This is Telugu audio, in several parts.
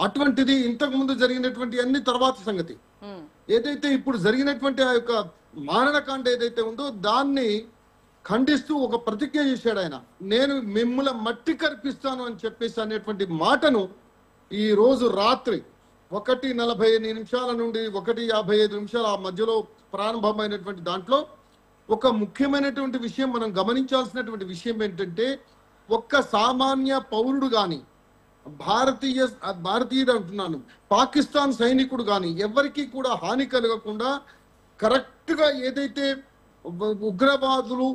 అటువంటిది ఇంతకు ముందు జరిగినటువంటి అన్ని తర్వాత సంగతి. ఏదైతే ఇప్పుడు జరిగినటువంటి ఆ యొక్క మారణకాండ ఏదైతే ఉందో దాన్ని ఖండిస్తూ ఒక ప్రతిజ్ఞ చేశాడు ఆయన. నేను మిమ్మల్ని మట్టి కర్పిస్తాను అని చెప్పేసి అనేటువంటి మాటను ఈ రోజు రాత్రి 1:45 నుండి 1:55 ఆ మధ్యలో ప్రారంభమైనటువంటి దాంట్లో ఒక ముఖ్యమైనటువంటి విషయం మనం గమనించాల్సినటువంటి విషయం ఏంటంటే, ఒక్క సామాన్య పౌరుడు గాని, భారతీయుడు అంటున్నాను, పాకిస్తాన్ సైనికుడు గాని ఎవరికి కూడా హాని కలగకుండా కరెక్ట్ గా ఏదైతే ఉగ్రవాదులు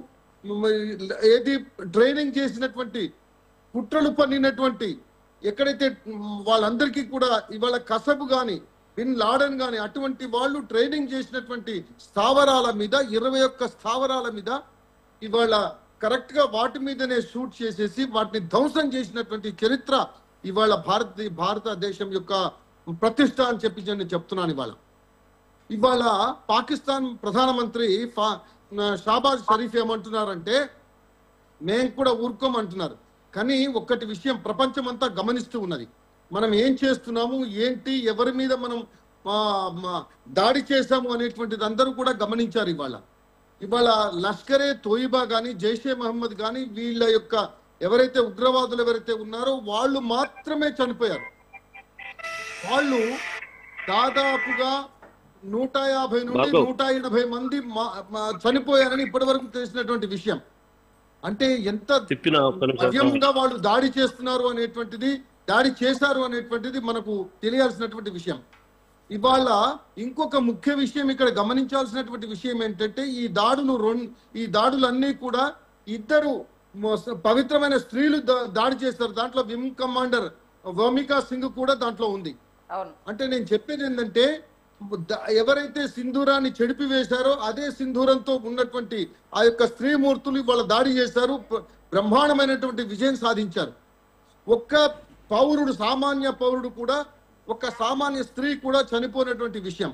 ఏది ట్రైనింగ్ చేసినటువంటి కుట్రలు పన్నినటువంటి ఎక్కడైతే వాళ్ళందరికీ కూడా ఇవాళ కసబు గాని బిన్ లాడెన్ గాని అటువంటి వాళ్ళు ట్రైనింగ్ చేసినటువంటి స్థావరాల మీద 21 స్థావరాల మీద ఇవాళ కరెక్ట్ గా వాటి మీదనే షూట్ చేసేసి వాటిని ధ్వంసం చేసినటువంటి చరిత్ర ఇవాళ భారతదేశం యొక్క ప్రతిష్ట అని చెప్పి నేను చెప్తున్నాను. ఇవాళ పాకిస్తాన్ ప్రధానమంత్రి షాబాజ్ షరీఫ్ ఏమంటున్నారంటే మేము కూడా ఊరుకోమంటున్నారు. కానీ ఒక్కటి విషయం ప్రపంచం అంతా గమనిస్తూ ఉన్నది, మనం ఏం చేస్తున్నాము ఏంటి, ఎవరి మీద మనం దాడి చేశాము అనేటువంటిది అందరూ కూడా గమనించారు. ఇవాళ లష్కరే తోయిబా కానీ జైషే మహమ్మద్ కానీ వీళ్ళ యొక్క ఎవరైతే ఉగ్రవాదులు ఎవరైతే ఉన్నారో వాళ్ళు మాత్రమే చనిపోయారు. వాళ్ళు దాదాపుగా 150 నుండి 180 మంది చనిపోయారని ఇప్పటి వరకు తెలిసినటువంటి విషయం. అంటే ఎంత భవ్యంగా వాళ్ళు దాడి చేస్తున్నారు అనేటువంటిది, దాడి చేశారు అనేటువంటిది మనకు తెలియాల్సినటువంటి విషయం. ఇవాళ ఇంకొక ముఖ్య విషయం ఇక్కడ గమనించాల్సినటువంటి విషయం ఏంటంటే, ఈ దాడులన్నీ కూడా ఇద్దరు పవిత్రమైన స్త్రీలు దాడి చేస్తారు. దాంట్లో వింగ్ కమాండర్ వోమికా సింగ్ కూడా దాంట్లో ఉంది. అంటే నేను చెప్పేది ఏంటంటే, ఎవరైతే సింధూరాన్ని చెడిపి వేశారో అదే సింధూరంతో ఉన్నటువంటి ఆ యొక్క స్త్రీమూర్తులు వాళ్ళ దాడి చేశారు, బ్రహ్మాండమైనటువంటి విజయం సాధించారు. ఒక్క పౌరుడు, సామాన్య పౌరుడు కూడా, ఒక సామాన్య స్త్రీ కూడా చనిపోయినటువంటి విషయం.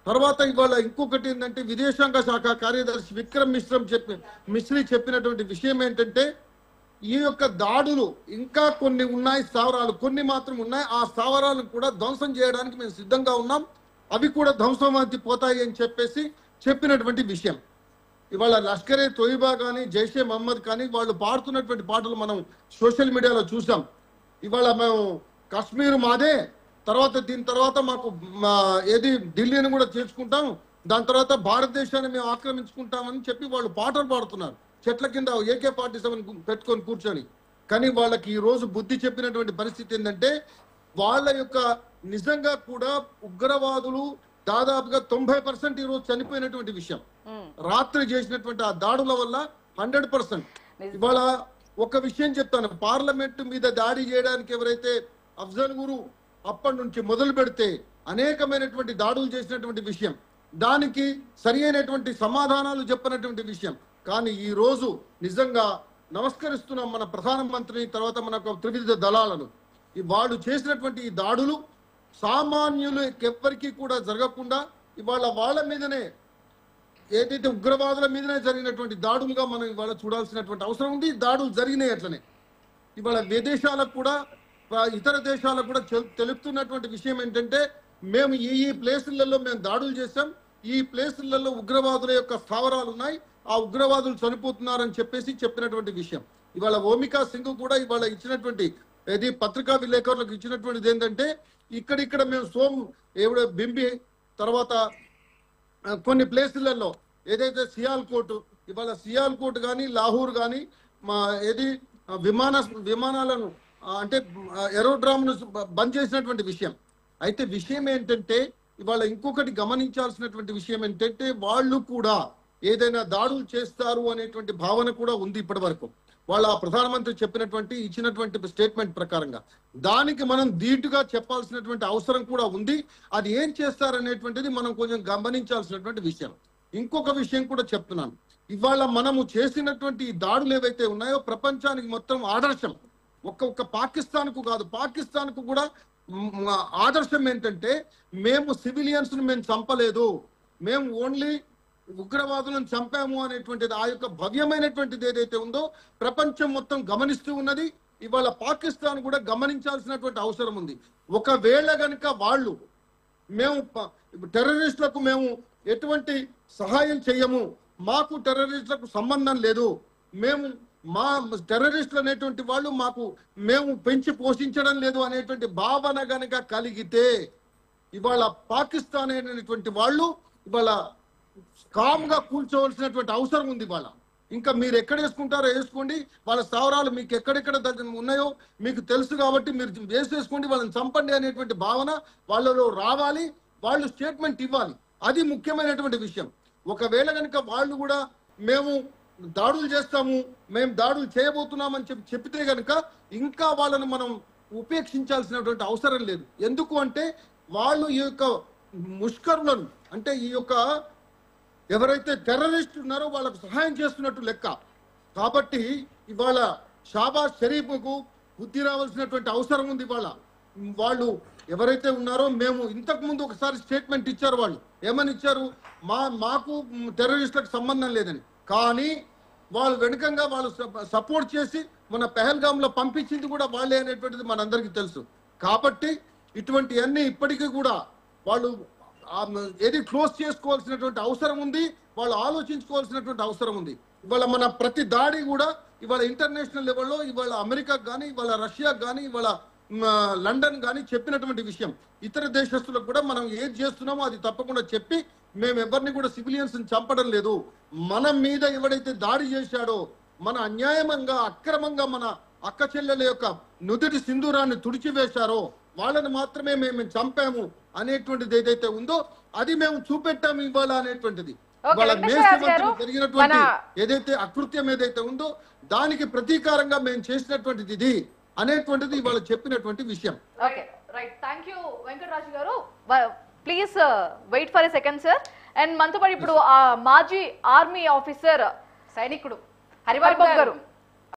తర్వాత ఇవాళ ఇంకొకటి ఏంటంటే, విదేశాంగ శాఖ కార్యదర్శి విక్రమ్ మిశ్రీ చెప్పినటువంటి విషయం ఏంటంటే, ఈ యొక్క దాడులు ఇంకా కొన్ని ఉన్నాయి, స్థావరాలు కొన్ని మాత్రం ఉన్నాయి, ఆ స్థావరాలను కూడా ధ్వంసం చేయడానికి మేము సిద్ధంగా ఉన్నాం, అవి కూడా ధ్వంసం పోతాయి అని చెప్పినటువంటి విషయం. ఇవాళ లష్కరే తోయిబా కానీ జైషే మహమ్మద్ కానీ వాళ్ళు పాడుతున్నటువంటి పాటలు మనం సోషల్ మీడియాలో చూసాం. ఇవాళ మేము కాశ్మీర్ మాదే, తర్వాత దీని తర్వాత మాకు ఏది ఢిల్లీని కూడా చేర్చుకుంటాం, దాని తర్వాత భారతదేశాన్ని మేము ఆక్రమించుకుంటామని చెప్పి వాళ్ళు పాటలు పాడుతున్నారు చెట్ల కింద AK-47 పెట్టుకొని కూర్చొని. కానీ వాళ్ళకి ఈ రోజు బుద్ధి చెప్పినటువంటి పరిస్థితి ఏంటంటే, వాళ్ళ యొక్క నిజంగా కూడా ఉగ్రవాదులు దాదాపుగా 90% ఈ రోజు చనిపోయినటువంటి విషయం. రాత్రి చేసినటువంటి ఆ దాడుల వల్ల 100%. ఇవాళ ఒక విషయం చెప్తాను, పార్లమెంట్ మీద దాడి చేయడానికి ఎవరైతే అఫ్జల్ గురు అప్పటి నుంచి మొదలు పెడితే అనేకమైనటువంటి దాడులు చేసినటువంటి విషయం, దానికి సరి అయినటువంటి సమాధానాలు చెప్పినటువంటి విషయం. కానీ ఈ రోజు నిజంగా నమస్కరిస్తున్నాం మన ప్రధానమంత్రిని, తర్వాత మన త్రివిధ దళాలను. వాళ్ళు చేసినటువంటి ఈ దాడులు సామాన్యులు ఎవ్వరికి కూడా జరగకుండా ఇవాళ వాళ్ళ మీదనే, ఏదైతే ఉగ్రవాదుల మీదనే జరిగినటువంటి దాడులుగా మనం ఇవాళ చూడాల్సినటువంటి అవసరం ఉంది. దాడులు జరిగినాయి అట్లనే. ఇవాళ విదేశాలకు కూడా, ఇతర దేశాలకు కూడా తెలుపుతున్నటువంటి విషయం ఏంటంటే, మేము ఈ ప్లేసులలో మేము దాడులు చేశాం, ఈ ప్లేసులలో ఉగ్రవాదుల యొక్క స్థావరాలు ఉన్నాయి, ఆ ఉగ్రవాదులు చనిపోతున్నారని చెప్పినటువంటి విషయం. ఇవాళ వోమికా సింగ్ కూడా ఇవాళ ఇచ్చినటువంటి ఇది పత్రికా విలేకరులకు ఇచ్చినటువంటిది ఏంటంటే, ఇక్కడిక్కడ మేము బింబి తర్వాత కొన్ని ప్లేసులలో ఏదైతే సియాల్కోట్, ఇవాళ సియాల్కోట్ కానీ లాహోర్ కానీ ఏది విమానాలను అంటే ఏరోడ్రామ్ను బంద్ చేసినటువంటి విషయం. అయితే విషయం ఏంటంటే, ఇవాళ ఇంకొకటి గమనించాల్సినటువంటి విషయం ఏంటంటే, వాళ్ళు కూడా ఏదైనా దాడులు చేస్తారు అనేటువంటి భావన కూడా ఉంది ఇప్పటి వరకు. వాళ్ళ ప్రధానమంత్రి ఇచ్చినటువంటి స్టేట్మెంట్ ప్రకారంగా దానికి మనం ధీటుగా చెప్పాల్సినటువంటి అవసరం కూడా ఉంది. అది ఏం చేస్తారనేటువంటిది మనం కొంచెం గమనించాల్సినటువంటి విషయం. ఇంకొక విషయం కూడా చెప్తున్నాను, ఇవాళ మనము చేసినటువంటి దాడులు ఏవైతే ఉన్నాయో ప్రపంచానికి మొత్తం ఆదర్శం. ఒక్క పాకిస్తాన్ కు కాదు, పాకిస్తాన్ కు కూడా ఆదర్శం ఏంటంటే, మేము సివిలియన్స్ ను మేము చంపలేదు, మేము ఓన్లీ ఉగ్రవాదులను చంపాము అనేటువంటిది, ఆ యొక్క భవ్యమైనటువంటిది ఏదైతే ఉందో ప్రపంచం మొత్తం గమనిస్తూ ఉన్నది. ఇవాళ పాకిస్తాన్ కూడా గమనించాల్సినటువంటి అవసరం ఉంది. ఒకవేళ గనుక వాళ్ళు మేము టెర్రరిస్టులకు మేము ఎటువంటి సహాయం చేయము, మాకు టెర్రరిస్టులకు సంబంధం లేదు, మేము మా టెర్రరిస్టులు అనేటువంటి వాళ్ళు మేము పెంచి పోషించడం లేదు అనేటువంటి భావన గనక కలిగితే ఇవాళ పాకిస్తాన్ అనేటువంటి వాళ్ళు ఇవాళ కామ్ గా కూల్చోవలసినటువంటి అవసరం ఉంది. ఇవాళ ఇంకా మీరు ఎక్కడ వేసుకుంటారో వేసుకోండి, వాళ్ళ స్థావరాలు మీకు ఎక్కడెక్కడ ఉన్నాయో మీకు తెలుసు కాబట్టి మీరు వేసేసుకోండి, వాళ్ళని చంపండి అనేటువంటి భావన వాళ్ళలో రావాలి. వాళ్ళు స్టేట్మెంట్ ఇవ్వాలి, అది ముఖ్యమైనటువంటి విషయం. ఒకవేళ కనుక వాళ్ళు కూడా మేము దాడులు చేస్తాము, మేము దాడులు చేయబోతున్నామని చెప్పితే కనుక ఇంకా వాళ్ళను మనం ఉపేక్షించాల్సినటువంటి అవసరం లేదు. ఎందుకు అంటే వాళ్ళు ఈ యొక్క ముష్కరులను అంటే ఈ యొక్క ఎవరైతే టెర్రరిస్ట్ ఉన్నారో వాళ్ళకు సహాయం చేస్తున్నట్టు లెక్క. కాబట్టి ఇవాళ షాబాజ్ షరీఫ్కు బుద్ధి రావాల్సినటువంటి అవసరం ఉంది. ఇవాళ వాళ్ళు ఎవరైతే ఉన్నారో మేము ఇంతకు ముందు ఒకసారి స్టేట్మెంట్ ఇచ్చారు. వాళ్ళు ఏమని ఇచ్చారు, మాకు టెర్రరిస్టులకు సంబంధం లేదని. కానీ వాళ్ళు వెనుకంగా వాళ్ళు సపోర్ట్ చేసి మన పెహల్గాంలో పంపించింది కూడా వాళ్ళే అనేటువంటిది మనందరికీ తెలుసు. కాబట్టి ఇటువంటి అన్ని ఇప్పటికీ కూడా వాళ్ళు ఏది క్లోజ్ చేసుకోవాల్సినటువంటి అవసరం ఉంది, వాళ్ళు ఆలోచించుకోవాల్సినటువంటి అవసరం ఉంది. ఇవాళ మన ప్రతి దాడి కూడా ఇవాళ ఇంటర్నేషనల్ లెవెల్లో ఇవాళ అమెరికాకు కానీ ఇవాళ రష్యాకు కానీ ఇవాళ లండన్ కానీ చెప్పినటువంటి విషయం. ఇతర దేశస్తులకు కూడా మనం ఏది చేస్తున్నామో అది తప్పకుండా చెప్పి మేము ఎవరిని కూడా సివిలియన్స్ చంపడం లేదు. మన మీద ఎవడైతే దాడి చేశాడో, మన అన్యాయంగా అక్రమంగా మన అక్క చెల్లెల యొక్క నుదుటి సింధూరాన్ని తుడిచివేశారో వాళ్ళని మాత్రమే మేము చంపాము అనేటువంటిది ఏదైతే ఉందో అది మేము చూపెట్టాము ఇవాళ అనేటువంటిది. వాళ్ళ జరిగినటువంటి ఏదైతే అకృత్యం ఏదైతే ఉందో దానికి ప్రతీకారంగా మేము చేసినటువంటిది ఇది అనేటువంటిది ఇవాళ చెప్పినటువంటి విషయం. Okay right, thank you Venkataraju గారు. Please wait for a second sir. And మనతో పాటు ఇప్పుడు మాజీ ఆర్మీ ఆఫీసర్ సైనికుడు హరిబాబు గారు